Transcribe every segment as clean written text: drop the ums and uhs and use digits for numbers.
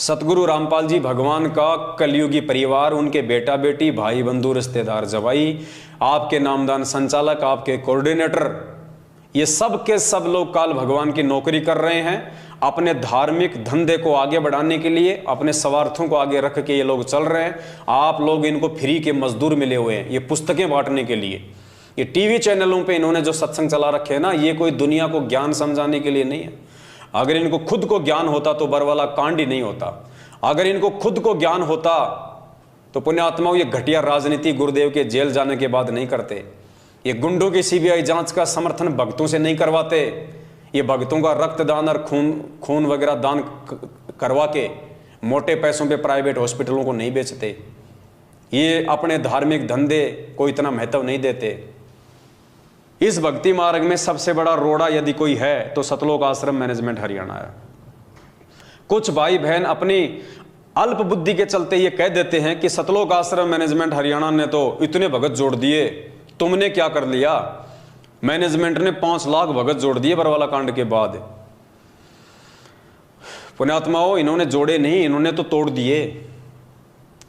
सतगुरु रामपाल जी भगवान का कलयुगी परिवार, उनके बेटा बेटी, भाई बंधु, रिश्तेदार, जवाई, आपके नामदान संचालक, आपके कोऑर्डिनेटर, ये सब के सब लोग काल भगवान की नौकरी कर रहे हैं। अपने धार्मिक धंधे को आगे बढ़ाने के लिए, अपने स्वार्थों को आगे रख के ये लोग चल रहे हैं। आप लोग इनको फ्री के मजदूर मिले हुए हैं, ये पुस्तकें बांटने के लिए। ये टीवी चैनलों पे इन्होंने जो सत्संग चला रखे हैं ना, ये कोई दुनिया को ज्ञान समझाने के लिए नहीं है। अगर इनको खुद को ज्ञान होता तो बरवाला कांड ही नहीं होता। अगर इनको खुद को ज्ञान होता तो पुण्यात्माओं ये घटिया राजनीति गुरुदेव के जेल जाने के बाद नहीं करते। ये गुंडों की सीबीआई जांच का समर्थन भक्तों से नहीं करवाते। ये भक्तों का रक्तदान और खून वगैरह दान करवा के मोटे पैसों पे प्राइवेट हॉस्पिटलों को नहीं बेचते। ये अपने धार्मिक धंधे को इतना महत्व नहीं देते। इस भक्ति मार्ग में सबसे बड़ा रोड़ा यदि कोई है तो सतलोक आश्रम मैनेजमेंट हरियाणा है। कुछ भाई बहन अपनी अल्प बुद्धि के चलते ये कह देते हैं कि सतलोक आश्रम मैनेजमेंट हरियाणा ने तो इतने भगत जोड़ दिए, तुमने क्या कर लिया? मैनेजमेंट ने 5 लाख भगत जोड़ दिए बरवाला कांड के बाद। पुण्यात्माओं, इन्होंने जोड़े नहीं, इन्होंने तो तोड़ दिए।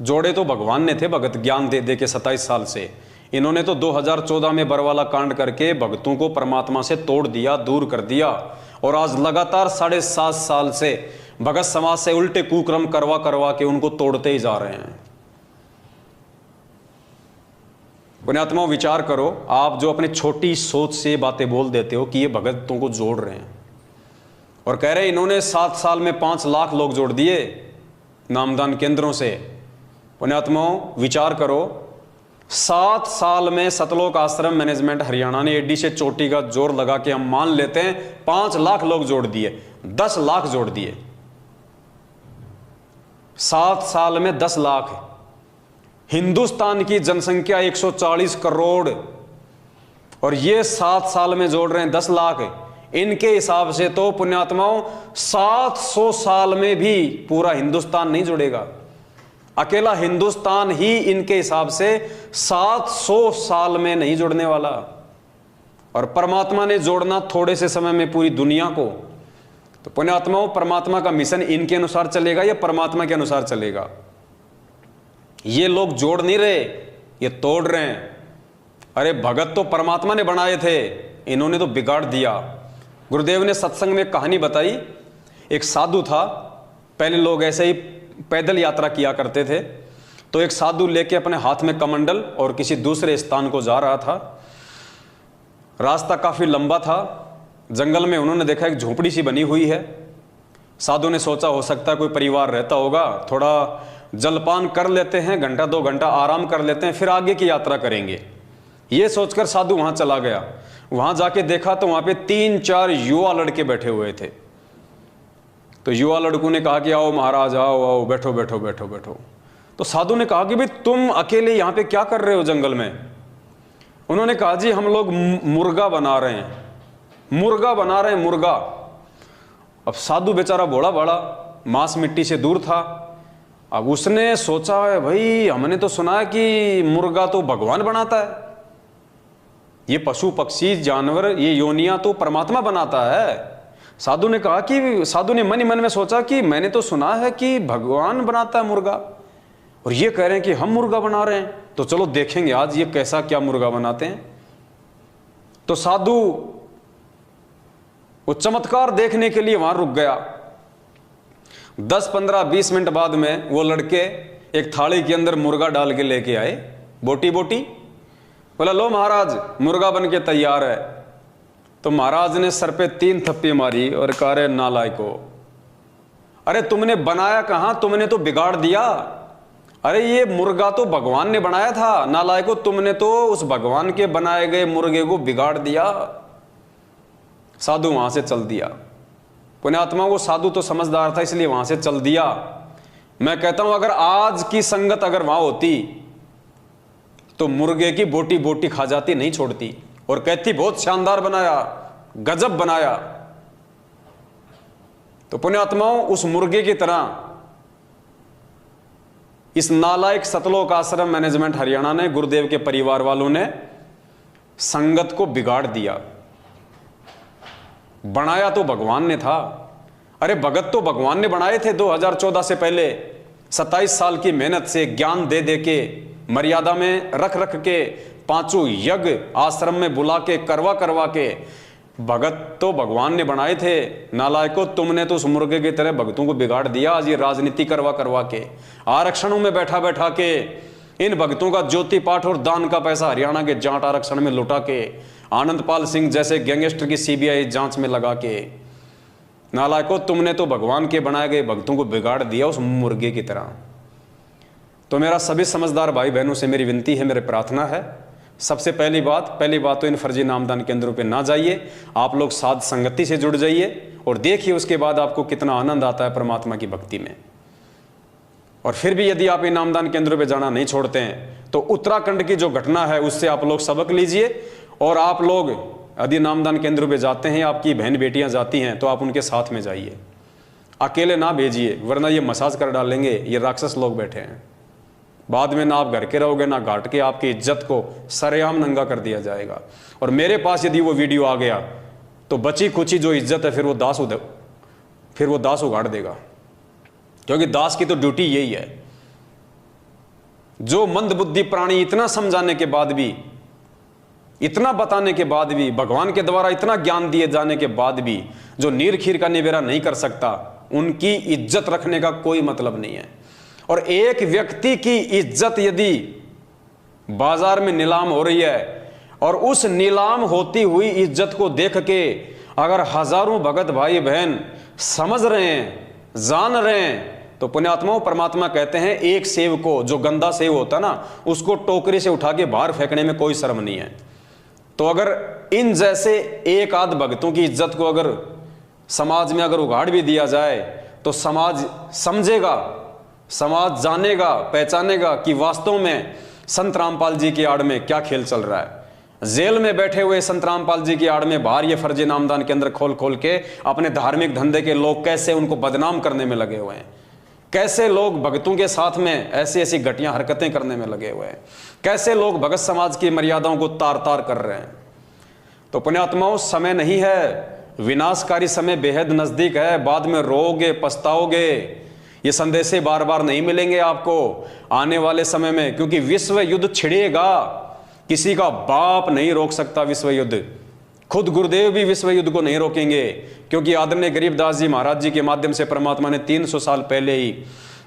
जोड़े तो भगवान ने थे भगत ज्ञान दे दे के 27 साल से। इन्होंने तो 2014 में बरवाला कांड करके भक्तों को परमात्मा से तोड़ दिया, दूर कर दिया। और आज लगातार 7.5 साल से भगत समाज से उल्टे कुक्रम करवा करवा के उनको तोड़ते ही जा रहे हैं। पुण्यात्माओं, विचार करो, आप जो अपने छोटी सोच से बातें बोल देते हो कि ये भगतों को जोड़ रहे हैं और कह रहे हैं इन्होंने 7 साल में 5 लाख लोग जोड़ दिए नामदान केंद्रों से। पुण्यात्माओं, विचार करो, 7 साल में सतलोक आश्रम मैनेजमेंट हरियाणा ने एडी से चोटी का जोर लगा के हम मान लेते हैं 5 लाख लोग जोड़ दिए, 10 लाख जोड़ दिए। 7 साल में 10 लाख। हिंदुस्तान की जनसंख्या 140 करोड़ और ये 7 साल में जोड़ रहे हैं 10 लाख। इनके हिसाब से तो पुण्यात्माओं 700 साल में भी पूरा हिंदुस्तान नहीं जुड़ेगा। अकेला हिंदुस्तान ही इनके हिसाब से 700 साल में नहीं जुड़ने वाला। और परमात्मा ने जोड़ना थोड़े से समय में पूरी दुनिया को। तो पुण्यात्माओं, परमात्मा का मिशन इनके अनुसार चलेगा या परमात्मा के अनुसार चलेगा? ये लोग जोड़ नहीं रहे, ये तोड़ रहे हैं। अरे भगत तो परमात्मा ने बनाए थे, इन्होंने तो बिगाड़ दिया। गुरुदेव ने सत्संग में कहानी बताई। एक साधु था, पहले लोग ऐसे ही पैदल यात्रा किया करते थे। तो एक साधु लेके अपने हाथ में कमंडल और किसी दूसरे स्थान को जा रहा था। रास्ता काफी लंबा था। जंगल में उन्होंने देखा एक झोपड़ी सी बनी हुई है। साधु ने सोचा हो सकता है कोई परिवार रहता होगा, थोड़ा जलपान कर लेते हैं, 1-2 घंटा आराम कर लेते हैं, फिर आगे की यात्रा करेंगे। ये सोचकर साधु वहां चला गया। वहां जाके देखा तो वहां पे 3-4 युवा लड़के बैठे हुए थे। तो युवा लड़कों ने कहा कि आओ महाराज, आओ आओ, बैठो बैठो बैठो बैठो। तो साधु ने कहा कि भाई तुम अकेले यहाँ पे क्या कर रहे हो जंगल में? उन्होंने कहा जी हम लोग मुर्गा बना रहे हैं, मुर्गा बना रहे हैं, मुर्गा। अब साधु बेचारा भोला भाला, मांस मिट्टी से दूर था। अब उसने सोचा है भाई हमने तो सुना है कि मुर्गा तो भगवान बनाता है, ये पशु पक्षी जानवर ये योनियां तो परमात्मा बनाता है। साधु ने कहा कि साधु ने मन ही मन में सोचा कि मैंने तो सुना है कि भगवान बनाता है मुर्गा, और ये कह रहे हैं कि हम मुर्गा बना रहे हैं, तो चलो देखेंगे आज ये कैसा क्या मुर्गा बनाते हैं। तो साधु वो चमत्कार देखने के लिए वहां रुक गया। 10, 15, 20 मिनट बाद में वो लड़के एक थाली के अंदर मुर्गा डाल के लेके आए, बोटी बोटी। बोला लो महाराज, मुर्गा बन के तैयार है। तो महाराज ने सर पे 3 थप्पी मारी और कहा रे नालायको, अरे तुमने बनाया कहां, तुमने तो बिगाड़ दिया। अरे ये मुर्गा तो भगवान ने बनाया था, नालायको तुमने तो उस भगवान के बनाए गए मुर्गे को बिगाड़ दिया। साधु वहां से चल दिया। पुण्यात्मा, वो साधु तो समझदार था इसलिए वहां से चल दिया। मैं कहता हूं अगर आज की संगत अगर वहां होती तो मुर्गे की बोटी बोटी खा जाती, नहीं छोड़ती, और कहती बहुत शानदार बनाया, गजब बनाया। तो पुण्यात्माओं, उस मुर्गे की तरह इस नालायक सतलोक आश्रम मैनेजमेंट हरियाणा ने, गुरुदेव के परिवार वालों ने संगत को बिगाड़ दिया। बनाया तो भगवान ने था। अरे भगत तो भगवान ने बनाए थे 2014 से पहले। 27 साल की मेहनत से, ज्ञान दे दे के, मर्यादा में रख रख के, 5 यज्ञ आश्रम में बुला के, करवा के भगत तो भगवान ने बनाए थे। नालायकों, तुमने तो उस मुर्गे की तरह भगतों को बिगाड़ दिया। आज ये राजनीति करवा के, आरक्षणों में बैठा के इन भक्तों का ज्योति पाठ और दान का पैसा हरियाणा के जाट आरक्षण में लुटा के, आनंदपाल सिंह जैसे गैंगस्टर की सीबीआई जांच में लगा के, नालायकों, तुमने तो भगवान के बनाए गए भक्तों को बिगाड़ दिया उस मुर्गे की तरह। तो मेरा सभी समझदार भाई बहनों से मेरी विनती है, मेरी प्रार्थना है, सबसे पहली बात तो इन फर्जी नामदान केंद्रों पे ना जाइए। आप लोग साध संगति से जुड़ जाइए और देखिए उसके बाद आपको कितना आनंद आता है परमात्मा की भक्ति में। और फिर भी यदि आप इन नामदान केंद्रों पे जाना नहीं छोड़ते हैं तो उत्तराखंड की जो घटना है उससे आप लोग सबक लीजिए। और आप लोग यदि नामदान केंद्रों पे जाते हैं, आपकी बहन बेटियां जाती हैं, तो आप उनके साथ में जाइए, अकेले ना भेजिए, वरना ये मसाज कर डालेंगे। ये राक्षस लोग बैठे हैं, बाद में ना आप घर के रहोगे ना घाट के, आपकी इज्जत को सरेआम नंगा कर दिया जाएगा। और मेरे पास यदि वो वीडियो आ गया तो बची खुची जो इज्जत है फिर वो दास उगाड़ देगा, क्योंकि दास की तो ड्यूटी यही है। जो मंदबुद्धि प्राणी इतना समझाने के बाद भी, इतना बताने के बाद भी, भगवान के द्वारा इतना ज्ञान दिए जाने के बाद भी जो नीर खीर का निबेरा नहीं कर सकता, उनकी इज्जत रखने का कोई मतलब नहीं है। और एक व्यक्ति की इज्जत यदि बाजार में नीलाम हो रही है और उस नीलाम होती हुई इज्जत को देख के अगर हजारों भगत भाई बहन समझ रहे हैं, जान रहे हैं, तो पुण्यात्माओं, परमात्मा कहते हैं एक सेव को, जो गंदा सेव होता ना, उसको टोकरी से उठा के बाहर फेंकने में कोई शर्म नहीं है। तो अगर इन जैसे एक आध भक्तों की इज्जत को अगर समाज में अगर उगाड़ भी दिया जाए तो समाज समझेगा, समाज जानेगा, पहचानेगा कि वास्तव में संत रामपाल जी की आड़ में क्या खेल चल रहा है। जेल में बैठे हुए संत रामपाल जी की आड़ में बाहर ये फर्जी नामदान केंद्र खोल के अपने धार्मिक धंधे के लोग कैसे उनको बदनाम करने में लगे हुए हैं, कैसे लोग भक्तों के साथ में ऐसी ऐसी घटिया हरकतें करने में लगे हुए हैं, कैसे लोग भगत समाज की मर्यादाओं को तार तार कर रहे हैं। तो पुण्यात्माओं, समय नहीं है, विनाशकारी समय बेहद नजदीक है। बाद में रोओगे, पछताओगे। ये संदेशे बार बार नहीं मिलेंगे आपको आने वाले समय में, क्योंकि विश्व युद्ध छिड़ेगा। किसी का बाप नहीं रोक सकता विश्व युद्ध, खुद गुरुदेव भी विश्व युद्ध को नहीं रोकेंगे, क्योंकि आदरणीय गरीबदास जी महाराज जी के माध्यम से परमात्मा ने 300 साल पहले ही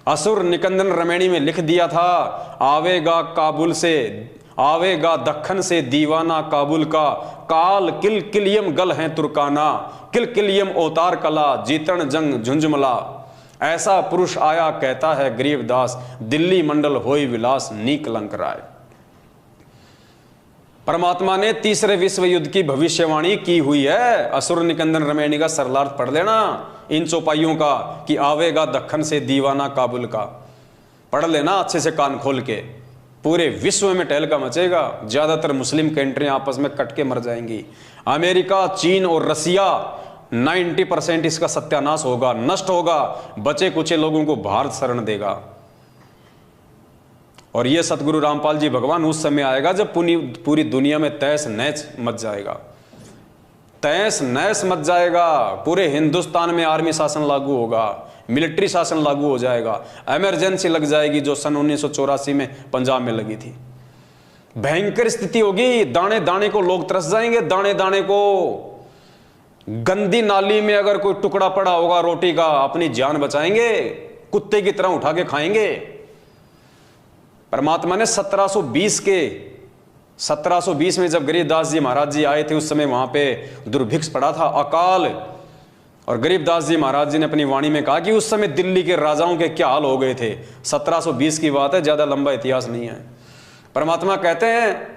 असुर निकंदन रमैणी में लिख दिया था, आवेगा काबुल से, आवेगा दक्खन से दीवाना काबुल का, काल किल किलियम गल है तुर्काना, किल किलियम अवतार कला, जीतन जंग झुंझुमला। ऐसा पुरुष आया कहता है गरीबदास, दिल्ली मंडल होई विलास नी कलंक राय। परमात्मा ने तीसरे विश्व युद्ध की भविष्यवाणी की हुई है। असुर निकंदन रमैणी का सरलार्थ पढ़ लेना इन चौपाइयों का, कि आवेगा दक्खन से दीवाना काबुल का, पढ़ लेना अच्छे से कान खोल के। पूरे विश्व में टहलका मचेगा, ज्यादातर मुस्लिम कंट्रियां आपस में कट के मर जाएंगी। अमेरिका, चीन और रसिया 90% इसका सत्यानाश होगा, नष्ट होगा, बचे कुचे लोगों को भारत शरण देगा। और ये सतगुरु रामपाल जी भगवान उस समय आएगा जब पूरी दुनिया में तहस नहस मच जाएगा, तहस नहस मच जाएगा। पूरे हिंदुस्तान में आर्मी शासन लागू होगा, मिलिट्री शासन लागू हो जाएगा, इमरजेंसी लग जाएगी जो सन 1984 में पंजाब में लगी थी। भयंकर स्थिति होगी, दाने दाने को लोग तरस जाएंगे, दाने दाने को। गंदी नाली में अगर कोई टुकड़ा पड़ा होगा रोटी का, अपनी जान बचाएंगे, कुत्ते की तरह उठा के खाएंगे। परमात्मा ने 1720 में जब गरीबदास जी महाराज जी आए थे, उस समय वहां पे दुर्भिक्ष पड़ा था, अकाल। और गरीबदास जी महाराज जी ने अपनी वाणी में कहा कि उस समय दिल्ली के राजाओं के क्या हाल हो गए थे। 1720 की बात है, ज्यादा लंबा इतिहास नहीं है। परमात्मा कहते हैं,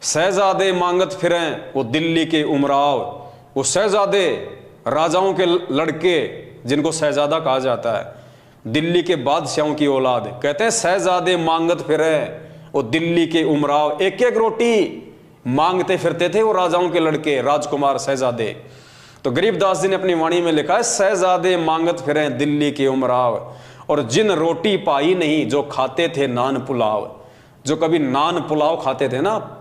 शहजादे मांगत फिरें वो दिल्ली के उमराव। वो शहजादे, राजाओं के लड़के जिनको शहजादा कहा जाता है, दिल्ली के बादशाहों की औलाद, कहते हैं शहजादे मांगत फिरे वो दिल्ली के उमराव। एक एक रोटी मांगते फिरते थे वो राजाओं के लड़के, राजकुमार, शहजादे। तो गरीबदास जी ने अपनी वाणी में लिखा है, शहजादे मांगत फिरे दिल्ली के उमराव, और जिन रोटी पाई नहीं जो खाते थे नान पुलाव। जो कभी नान पुलाव खाते थे ना,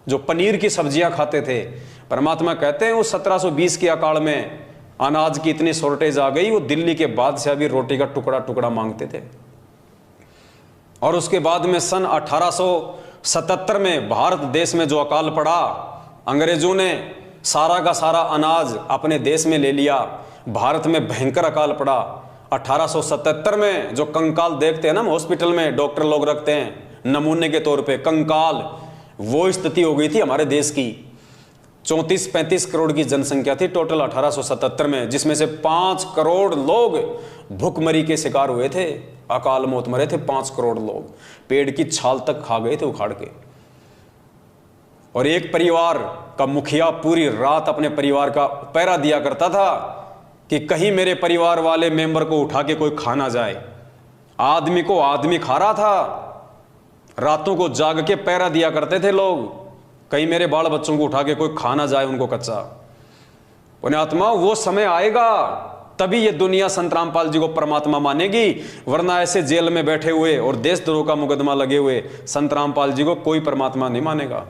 जो पनीर की सब्जियां खाते थे, परमात्मा कहते हैं उस 1720 के अकाल में अनाज की इतनी शॉर्टेज आ गई, वो दिल्ली के बादशाह भी रोटी का टुकड़ा टुकड़ा मांगते थे। और उसके बाद में सन 1877 में भारत देश में जो अकाल पड़ा, अंग्रेजों ने सारा का सारा अनाज अपने देश में ले लिया, भारत में भयंकर अकाल पड़ा। 1877 में जो कंकाल देखते हैं ना, हम हॉस्पिटल में डॉक्टर लोग रखते हैं नमूने के तौर पे कंकाल, वो स्थिति हो गई थी हमारे देश की। 34-35 करोड़ की जनसंख्या थी टोटल 1877 में, जिसमें से 5 करोड़ लोग भूखमरी के शिकार हुए थे, अकाल मौत मरे थे 5 करोड़ लोग, पेड़ की छाल तक खा गए थे उखाड़ के। और एक परिवार का मुखिया पूरी रात अपने परिवार का पहरा दिया करता था कि कहीं मेरे परिवार वाले मेंबर को उठा के कोई खा ना जाए। आदमी को आदमी खा रहा था, रातों को जाग के पहरा दिया करते थे लोग, कहीं मेरे बाल बच्चों को उठा के कोई खा ना जाए उनको कच्चा। पुण्यात्मा, वो समय आएगा तभी ये दुनिया संत रामपाल जी को परमात्मा मानेगी, वरना ऐसे जेल में बैठे हुए और देशद्रोह का मुकदमा लगे हुए संत रामपाल जी को कोई परमात्मा नहीं मानेगा।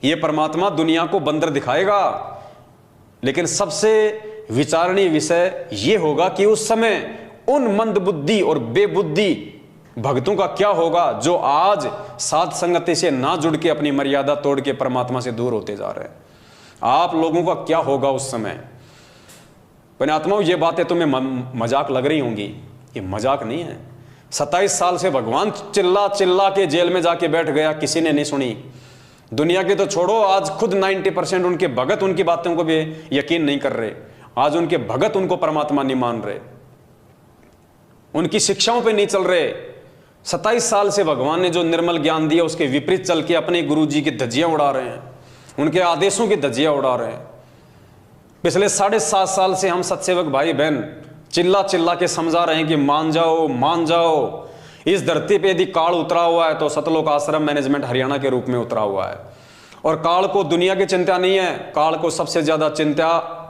ये परमात्मा दुनिया को बंदर दिखाएगा। लेकिन सबसे विचारणीय विषय ये होगा कि उस समय उन मंदबुद्धि और बेबुद्धि भक्तों का क्या होगा जो आज साध संगति से ना जुड़ के अपनी मर्यादा तोड़ के परमात्मा से दूर होते जा रहे हैं। आप लोगों का क्या होगा उस समय। पुण्यात्माओं, ये बातें तुम्हें मजाक लग रही होंगी, ये मजाक नहीं है। 27 साल से भगवान चिल्ला चिल्ला के जेल में जाके बैठ गया, किसी ने नहीं सुनी। दुनिया के तो छोड़ो, आज खुद 90% उनके भगत उनकी बातों को भी यकीन नहीं कर रहे। आज उनके भगत उनको परमात्मा नहीं मान रहे, उनकी शिक्षाओं पे नहीं चल रहे। 27 साल से भगवान ने जो निर्मल ज्ञान दिया उसके विपरीत चल के अपने गुरु जी की धज्जियां उड़ा रहे हैं, उनके आदेशों की धज्जियां उड़ा रहे हैं। पिछले 7.5 साल से हम सत्सेवक भाई बहन चिल्ला चिल्ला के समझा रहे हैं कि मान जाओ मान जाओ। इस धरती पे यदि काल उतरा हुआ है तो सतलोक आश्रम मैनेजमेंट हरियाणा के रूप में उतरा हुआ है। और काल को दुनिया की चिंता नहीं है, काल को सबसे ज्यादा चिंता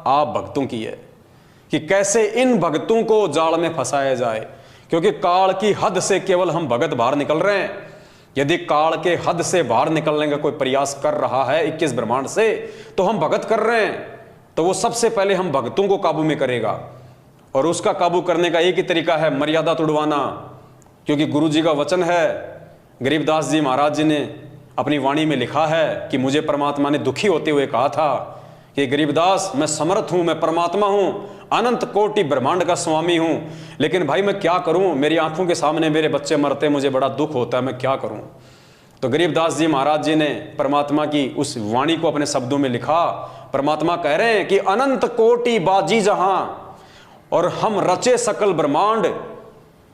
आप भक्तों की है कि कैसे इन भक्तों को जाल में फंसाया जाए। क्योंकि काल की हद से केवल हम भगत बाहर निकल रहे हैं। यदि काल के हद से बाहर निकलने का कोई प्रयास कर रहा है 21 ब्रह्मांड से, तो हम भगत कर रहे हैं, तो वो सबसे पहले हम भक्तों को काबू में करेगा। और उसका काबू करने का एक ही तरीका है, मर्यादा तोड़वाना। क्योंकि गुरु जी का वचन है, गरीबदास जी महाराज जी ने अपनी वाणी में लिखा है कि मुझे परमात्मा ने दुखी होते हुए कहा था कि गरीबदास, मैं समर्थ हूं, मैं परमात्मा हूं, अनंत कोटि ब्रह्मांड का स्वामी हूं, लेकिन भाई मैं क्या करूं, मेरी आंखों के सामने मेरे बच्चे मरते, मुझे बड़ा दुख होता है, मैं क्या करूं। तो गरीबदास जी महाराज जी ने परमात्मा की उस वाणी को अपने शब्दों में लिखा। परमात्मा कह रहे हैं कि अनंत कोटि बाजी जहां और हम रचे सकल ब्रह्मांड,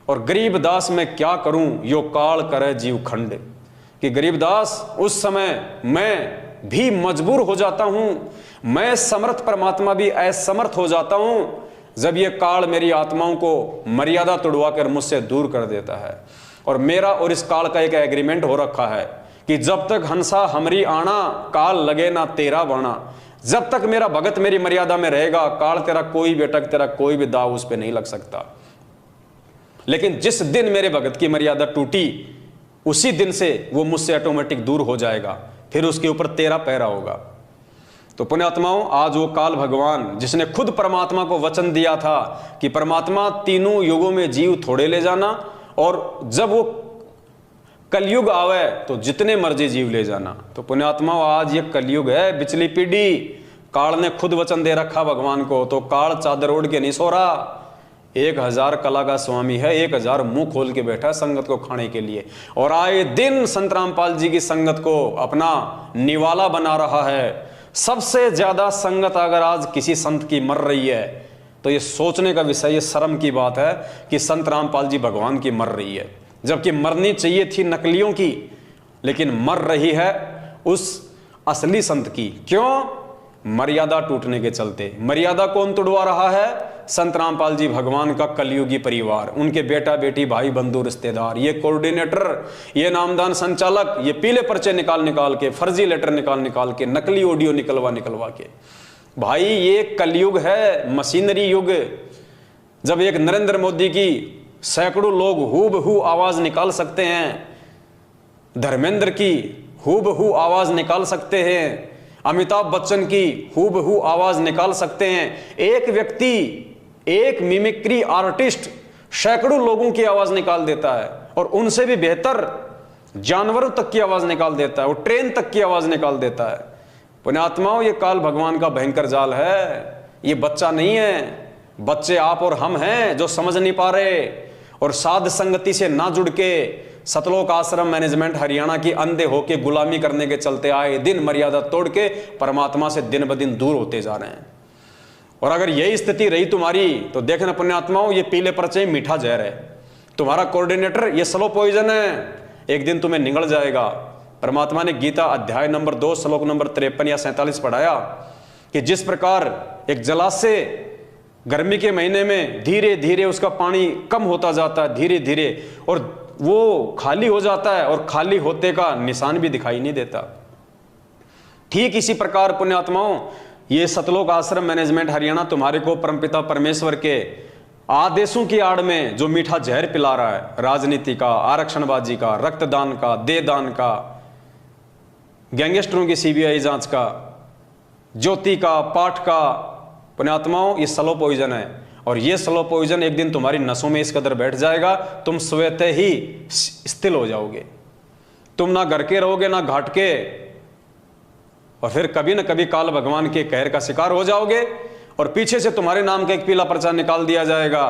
और गरीबदास मैं क्या करूं, यो काल करे जीव खंड। कि गरीबदास उस समय मैं भी मजबूर हो जाता हूं, मैं समर्थ परमात्मा भी असमर्थ हो जाता हूं, जब ये काल मेरी आत्माओं को मर्यादा तोड़वा कर मुझसे दूर कर देता है। और मेरा और इस काल का एक एग्रीमेंट हो रखा है कि जब तक हंसा हमरी आना, काल लगे ना तेरा बाणा। जब तक मेरा भगत मेरी मर्यादा में रहेगा, काल तेरा कोई भी अटक, तेरा कोई भी दाव उस पर नहीं लग सकता। लेकिन जिस दिन मेरे भगत की मर्यादा टूटी, उसी दिन से वो मुझसे ऑटोमेटिक दूर हो जाएगा, फिर उसके ऊपर तेरा पहरा होगा। तो पुण्यात्माओं, आज वो काल भगवान जिसने खुद परमात्मा को वचन दिया था कि परमात्मा तीनों युगों में जीव थोड़े ले जाना, और जब वो कलयुग आवे तो जितने मर्जी जीव ले जाना। तो पुण्यात्माओं, आज ये कलयुग है, बिचली पीढ़ी। काल ने खुद वचन दे रखा भगवान को, तो काल चादर ओढ़ के नहीं सो रहा। 1000 कला का स्वामी है, 1000 मुंह खोल के बैठा है संगत को खाने के लिए, और आए दिन संत रामपाल जी की संगत को अपना निवाला बना रहा है। सबसे ज्यादा संगत अगर आज किसी संत की मर रही है तो ये सोचने का विषय, ये शर्म की बात है कि संत रामपाल जी भगवान की मर रही है, जबकि मरनी चाहिए थी नकलियों की, लेकिन मर रही है उस असली संत की। क्यों? मर्यादा टूटने के चलते। मर्यादा कौन तोड़वा रहा है? संत रामपाल जी भगवान का कलयुगी परिवार, उनके बेटा बेटी भाई बंधु रिश्तेदार, ये कोऑर्डिनेटर, ये नामदान संचालक, ये पीले पर्चे निकाल निकाल के, फर्जी लेटर निकाल निकाल के, नकली ऑडियो निकलवा निकलवा के। भाई ये कलयुग है, मशीनरी युग। जब एक नरेंद्र मोदी की सैकड़ों लोग हूबहू आवाज निकाल सकते हैं, धर्मेंद्र की हूबहू आवाज निकाल सकते हैं, अमिताभ बच्चन की हूबहू आवाज निकाल सकते हैं। एक व्यक्ति, एक मिमिक्री आर्टिस्ट सैकड़ों लोगों की आवाज निकाल देता है, और उनसे भी बेहतर जानवरों तक की आवाज निकाल देता है, वो ट्रेन तक की आवाज निकाल देता है। पुण्यात्माओं, ये काल भगवान का भयंकर जाल है, ये बच्चा नहीं है। बच्चे आप और हम हैं जो समझ नहीं पा रहे, और साध संगति से ना जुड़ के सतलोक आश्रम मैनेजमेंट हरियाणा की अंधे होके गुलामी करने के चलते आए दिन मर्यादा तोड़ के परमात्मा से दिन ब दिन दूर होते जा रहे हैं। और अगर यही स्थिति रही तुम्हारी तो देखना पुण्यात्माओं, ये पीले पर्चे मीठा जहर है। तुम्हारा कोऑर्डिनेटर ये स्लो पॉइजन है, एक दिन तुम्हें निगल जाएगा। परमात्मा ने गीता अध्याय नंबर 2 श्लोक नंबर 53 या 47 पढ़ाया कि जिस प्रकार एक जलाशय गर्मी के महीने में धीरे धीरे उसका पानी कम होता जाता है, धीरे धीरे, और वो खाली हो जाता है, और खाली होते का निशान भी दिखाई नहीं देता। ठीक इसी प्रकार पुण्यात्माओं, ये सतलोक आश्रम मैनेजमेंट हरियाणा तुम्हारे को परमपिता परमेश्वर के आदेशों की आड़ में जो मीठा जहर पिला रहा है, राजनीति का, आरक्षणबाजी का, रक्तदान का, देहदान का, गैंगस्टरों की सीबीआई जांच का, ज्योति का, पाठ का, पुण्यात्माओं ये स्लो पॉइजन है। और ये स्लो पॉइजन एक दिन तुम्हारी नसों में इस कदर बैठ जाएगा, तुम स्वतः ही स्थिर हो जाओगे। तुम ना घर के रहोगे ना घाट के, और फिर कभी ना कभी काल भगवान के कहर का शिकार हो जाओगे, और पीछे से तुम्हारे नाम का एक पीला पर्चा निकाल दिया जाएगा,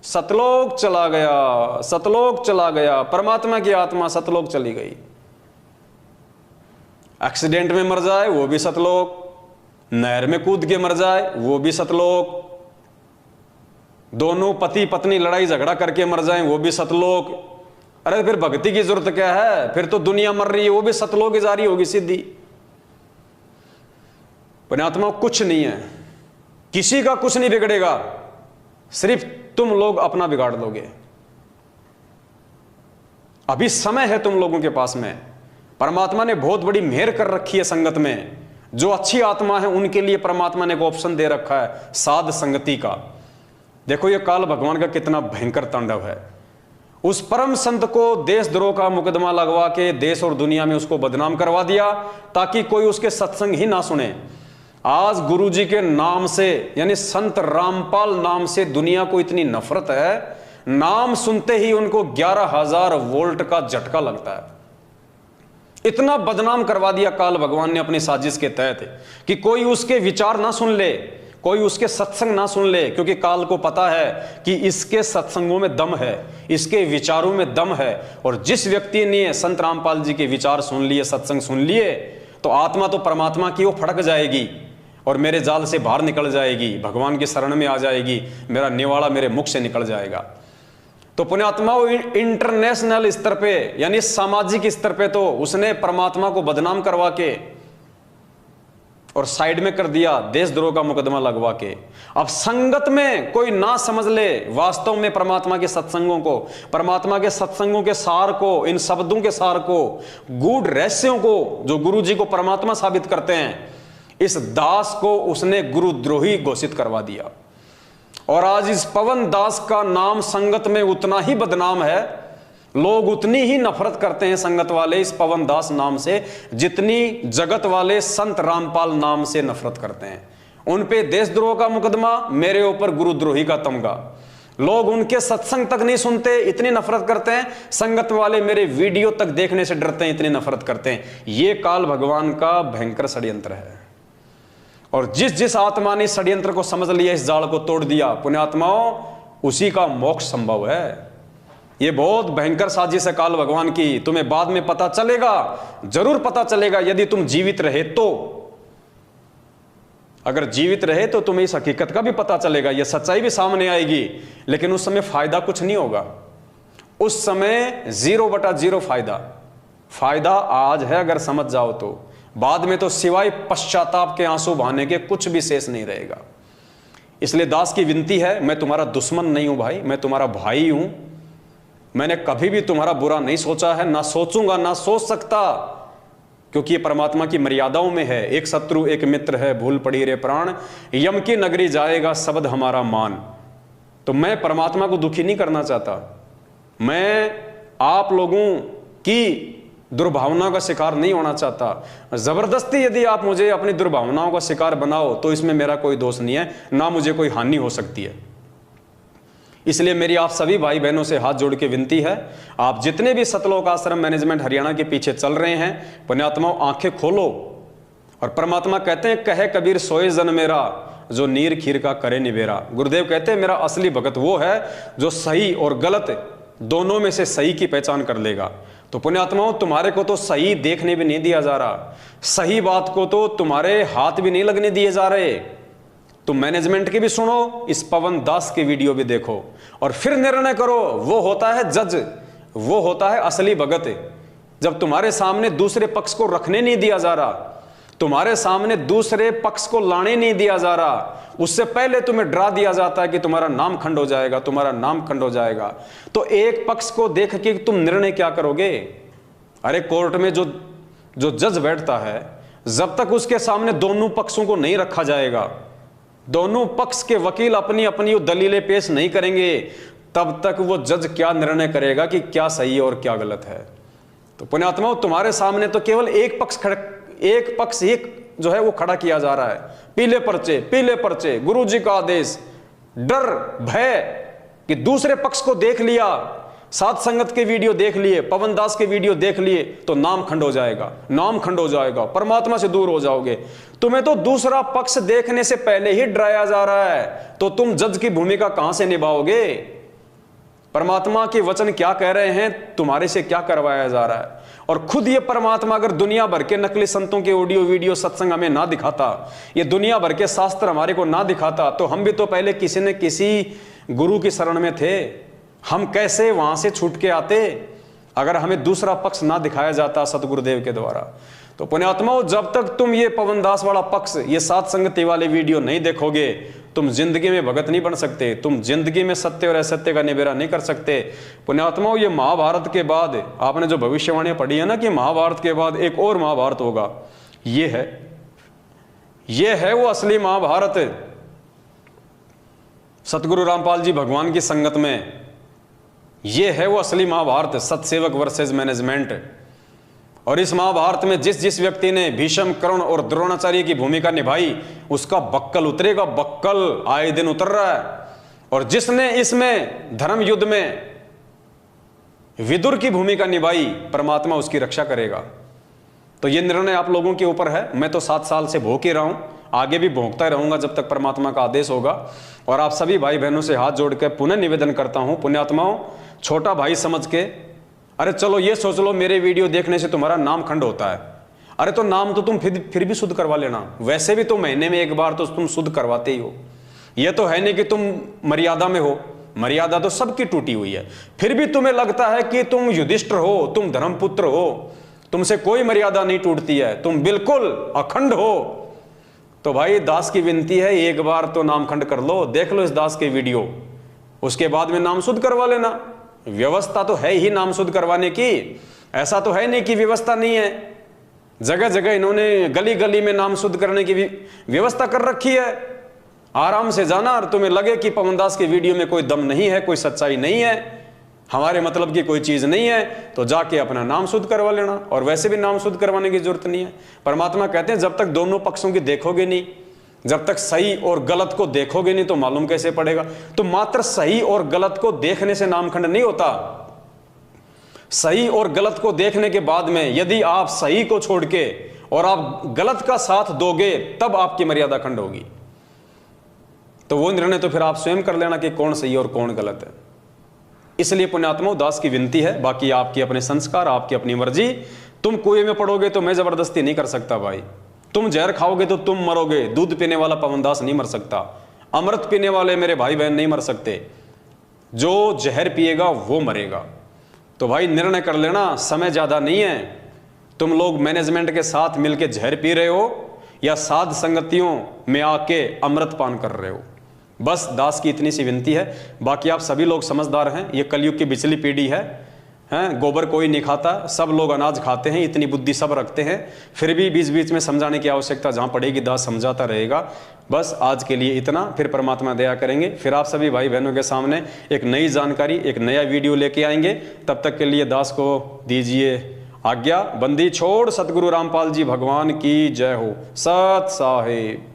सतलोक चला गया, सतलोक चला गया, परमात्मा की आत्मा सतलोक चली गई। एक्सीडेंट में मर जाए वो भी सतलोक, नहर में कूद के मर जाए वो भी सतलोक, दोनों पति पत्नी लड़ाई झगड़ा करके मर जाएं वो भी सतलोक। अरे फिर भक्ति की जरूरत क्या है, फिर तो दुनिया मर रही है, वो भी सतलोक ही जारी होगी सीधी। पुण्यात्मा कुछ नहीं है, किसी का कुछ नहीं बिगड़ेगा, सिर्फ तुम लोग अपना बिगाड़ लोगे। अभी समय है तुम लोगों के पास में, परमात्मा ने बहुत बड़ी मेहर कर रखी है संगत में। जो अच्छी आत्मा है उनके लिए परमात्मा ने एक ऑप्शन दे रखा है साध संगति का। देखो ये काल भगवान का कितना भयंकर तांडव है। उस परम संत को देशद्रोह का मुकदमा लगवा के देश और दुनिया में उसको बदनाम करवा दिया ताकि कोई उसके सत्संग ही ना सुने। आज गुरुजी के नाम से यानी संत रामपाल नाम से दुनिया को इतनी नफरत है, नाम सुनते ही उनको 11,000 वोल्ट का झटका लगता है। इतना बदनाम करवा दिया काल भगवान ने अपनी साजिश के तहत कि कोई उसके विचार ना सुन ले, कोई उसके सत्संग ना सुन ले, क्योंकि काल को पता है कि इसके सत्संगों में दम है, इसके विचारों में दम है। और जिस व्यक्ति ने संत रामपाल जी के विचार सुन लिए, सत्संग सुन लिए, तो आत्मा तो परमात्मा की वो फड़क जाएगी और मेरे जाल से बाहर निकल जाएगी, भगवान की शरण में आ जाएगी, मेरा निवाड़ा मेरे मुख से निकल जाएगा। तो पुण्यात्माओं इंटरनेशनल स्तर पे यानी सामाजिक स्तर पे तो उसने परमात्मा को बदनाम करवा के और साइड में कर दिया, देशद्रोह का मुकदमा लगवा के। अब संगत में कोई ना समझ ले वास्तव में परमात्मा के सत्संगों को, परमात्मा के सत्संगों के सार को, इन शब्दों के सार को, गूढ़ रहस्यों को जो गुरु जी को परमात्मा साबित करते हैं, इस दास को उसने गुरुद्रोही घोषित करवा दिया। और आज इस पवन दास का नाम संगत में उतना ही बदनाम है, लोग उतनी ही नफरत करते हैं संगत वाले इस पवन दास नाम से जितनी जगत वाले संत रामपाल नाम से नफरत करते हैं। उन पे देशद्रोह का मुकदमा, मेरे ऊपर गुरुद्रोही का तमगा। लोग उनके सत्संग तक नहीं सुनते, इतनी नफरत करते हैं। संगत वाले मेरे वीडियो तक देखने से डरते हैं, इतनी नफरत करते हैं। ये काल भगवान का भयंकर षड्यंत्र है। और जिस जिस आत्मा ने षड्यंत्र को समझ लिया, इस जाल को तोड़ दिया, पुण्यात्माओं, उसी का मोक्ष संभव है। ये बहुत भयंकर साजिश है काल भगवान की। तुम्हें बाद में पता चलेगा, जरूर पता चलेगा, यदि तुम जीवित रहे तो। अगर जीवित रहे तो तुम्हें इस हकीकत का भी पता चलेगा, यह सच्चाई भी सामने आएगी। लेकिन उस समय फायदा कुछ नहीं होगा, उस समय 0/0 फायदा। फायदा आज है अगर समझ जाओ तो, बाद में तो सिवाय पश्चाताप के आंसू बहाने के कुछ भी शेष नहीं रहेगा। इसलिए दास की विनती है, मैं तुम्हारा दुश्मन नहीं हूं भाई, मैं तुम्हारा भाई हूं। मैंने कभी भी तुम्हारा बुरा नहीं सोचा है, ना सोचूंगा, ना सोच सकता, क्योंकि ये परमात्मा की मर्यादाओं में है। एक शत्रु एक मित्र है, भूल पड़ी रे प्राण, यम की नगरी जाएगा शब्द हमारा मान। तो मैं परमात्मा को दुखी नहीं करना चाहता, मैं आप लोगों की दुर्भावनाओं का शिकार नहीं होना चाहता। जबरदस्ती यदि आप मुझे अपनी दुर्भावनाओं का शिकार बनाओ तो इसमें मेरा कोई दोष नहीं है, ना मुझे कोई हानि हो सकती है। इसलिए मेरी आप सभी भाई बहनों से हाथ जोड़ के विनती है, आप जितने भी सतलोक आश्रम मैनेजमेंट हरियाणा के पीछे चल रहे हैं, पुण्यात्माओं आंखें खोलो। और परमात्मा कहते हैं, कहे कबीर सोए जन मेरा, जो नीर खीर का करे निबेरा। गुरुदेव कहते हैं, मेरा असली भगत वो है जो सही और गलत दोनों में से सही की पहचान कर लेगा। तो पुण्यात्माओं, तुम्हारे को तो सही देखने भी नहीं दिया जा रहा, सही बात को तो तुम्हारे हाथ भी नहीं लगने दिए जा रहे। तुम मैनेजमेंट की भी सुनो, इस पवन दास की वीडियो भी देखो और फिर निर्णय करो। वो होता है जज, वो होता है असली भगत। जब तुम्हारे सामने दूसरे पक्ष को रखने नहीं दिया जा रहा, तुम्हारे सामने दूसरे पक्ष को लाने नहीं दिया जा रहा, उससे पहले तुम्हें डरा दिया जाता है कि तुम्हारा नाम खंड हो जाएगा, तुम्हारा नाम खंड हो जाएगा, तो एक पक्ष को देख के तुम निर्णय क्या करोगे? अरे कोर्ट में जो जज बैठता है, जब तक उसके सामने दोनों पक्षों को नहीं रखा जाएगा, दोनों पक्ष के वकील अपनी अपनी दलीलें पेश नहीं करेंगे, तब तक वो जज क्या निर्णय करेगा कि क्या सही है और क्या गलत है। तो पुण्यात्माओं, तुम्हारे सामने तो केवल एक पक्ष जो है वो खड़ा किया जा रहा है। पीले पर्चे, गुरु जी का आदेश, डर भय कि दूसरे पक्ष को देख लिया, साध संगत के वीडियो देख लिए, पवन दास के वीडियो देख लिए तो नाम खंड हो जाएगा, नाम खंड हो जाएगा, परमात्मा से दूर हो जाओगे। तुम्हें तो दूसरा पक्ष देखने से पहले ही डराया जा रहा है, तो तुम जज की भूमिका कहां से निभाओगे? परमात्मा के वचन क्या कह रहे हैं, तुम्हारे से क्या करवाया जा रहा है? और खुद ये परमात्मा अगर दुनिया भर के नकली संतों के ऑडियो वीडियो सत्संग हमें ना दिखाता, ये दुनिया भर के शास्त्र हमारे को ना दिखाता, तो हम भी तो पहले किसी न किसी गुरु की शरण में थे। हम कैसे वहां से छूट के आते अगर हमें दूसरा पक्ष ना दिखाया जाता सतगुरुदेव के द्वारा? तो पुण्यात्माओं, जब तक तुम ये पवन दास वाला पक्ष, ये साध संगति वाले वीडियो नहीं देखोगे, तुम जिंदगी में भगत नहीं बन सकते, तुम जिंदगी में सत्य और असत्य का निबेरा नहीं कर सकते। पुण्यात्माओं, ये महाभारत के बाद आपने जो भविष्यवाणी पढ़ी है ना कि महाभारत के बाद एक और महाभारत होगा, ये है वो असली महाभारत। सतगुरु रामपाल जी भगवान की संगत में ये है वो असली महाभारत, सतसेवक वर्सेस मैनेजमेंट। और इस महाभारत में जिस व्यक्ति ने भीष्म, कर्ण और द्रोणाचार्य की भूमिका निभाई, उसका बक्कल उतरेगा, बक्कल आए दिन उतर रहा है। और जिसने इसमें धर्म युद्ध में विदुर की भूमिका निभाई, परमात्मा उसकी रक्षा करेगा। तो ये निर्णय आप लोगों के ऊपर है। मैं तो 7 साल से भोंक ही रहा हूं, आगे भी भोंकता रहूंगा जब तक परमात्मा का आदेश होगा। और आप सभी भाई बहनों से हाथ जोड़ के पुनः निवेदन करता हूं, पुण्यात्माओं, छोटा भाई समझ के, अरे चलो ये सोच लो मेरे वीडियो देखने से तुम्हारा नाम खंड होता है, अरे तो नाम तो तुम फिर भी शुद्ध करवा लेना। वैसे भी तो महीने में एक बार तो तुम शुद्ध करवाते ही हो। ये तो है नहीं कि तुम मर्यादा में हो, मर्यादा तो सबकी टूटी हुई है। फिर भी तुम्हें लगता है कि तुम युधिष्ठिर हो, तुम धर्मपुत्र हो, तुमसे कोई मर्यादा नहीं टूटती है, तुम बिल्कुल अखंड हो। तो भाई दास की विनती है, एक बार तो नाम खंड कर लो, देख लो इस दास के वीडियो, उसके बाद में नाम शुद्ध करवा लेना। व्यवस्था तो है ही नाम शुद्ध करवाने की, ऐसा तो है नहीं कि व्यवस्था नहीं है। जगह जगह इन्होंने गली गली में नाम शुद्ध करने की व्यवस्था कर रखी है। आराम से जाना, और तुम्हें लगे कि पवन दास के वीडियो में कोई दम नहीं है, कोई सच्चाई नहीं है, हमारे मतलब की कोई चीज नहीं है, तो जाके अपना नाम शुद्ध करवा लेना। और वैसे भी नाम शुद्ध करवाने की जरूरत नहीं है। परमात्मा कहते हैं जब तक दोनों पक्षों की देखोगे नहीं, जब तक सही और गलत को देखोगे नहीं, तो मालूम कैसे पड़ेगा? तो मात्र सही और गलत को देखने से नामखंड नहीं होता। सही और गलत को देखने के बाद में यदि आप सही को छोड़ के और आप गलत का साथ दोगे, तब आपकी मर्यादा खंड होगी। तो वो निर्णय तो फिर आप स्वयं कर लेना कि कौन सही और कौन गलत है। इसलिए पुण्यात्माओं, दास की विनती है, बाकी आपके अपने संस्कार, आपकी अपनी मर्जी। तुम कुएं में पड़ोगे तो मैं जबरदस्ती नहीं कर सकता भाई, तुम जहर खाओगे तो तुम मरोगे। दूध पीने वाला पवन दास नहीं मर सकता, अमृत पीने वाले मेरे भाई बहन नहीं मर सकते, जो जहर पिएगा वो मरेगा। तो भाई निर्णय कर लेना, समय ज्यादा नहीं है। तुम लोग मैनेजमेंट के साथ मिलकर जहर पी रहे हो या साध संगतियों में आके अमृत पान कर रहे हो। बस दास की इतनी सी विनती है। बाकी आप सभी लोग समझदार हैं, ये कलयुग की बिचली पीढ़ी है, गोबर कोई नहीं खाता, सब लोग अनाज खाते हैं, इतनी बुद्धि सब रखते हैं। फिर भी बीच बीच में समझाने की आवश्यकता जहां पड़ेगी दास समझाता रहेगा। बस आज के लिए इतना, फिर परमात्मा दया करेंगे, फिर आप सभी भाई बहनों के सामने एक नई जानकारी, एक नया वीडियो लेके आएंगे। तब तक के लिए दास को दीजिए आज्ञा बंदी छोड़। सतगुरु रामपाल जी भगवान की जय हो। सत साहिब।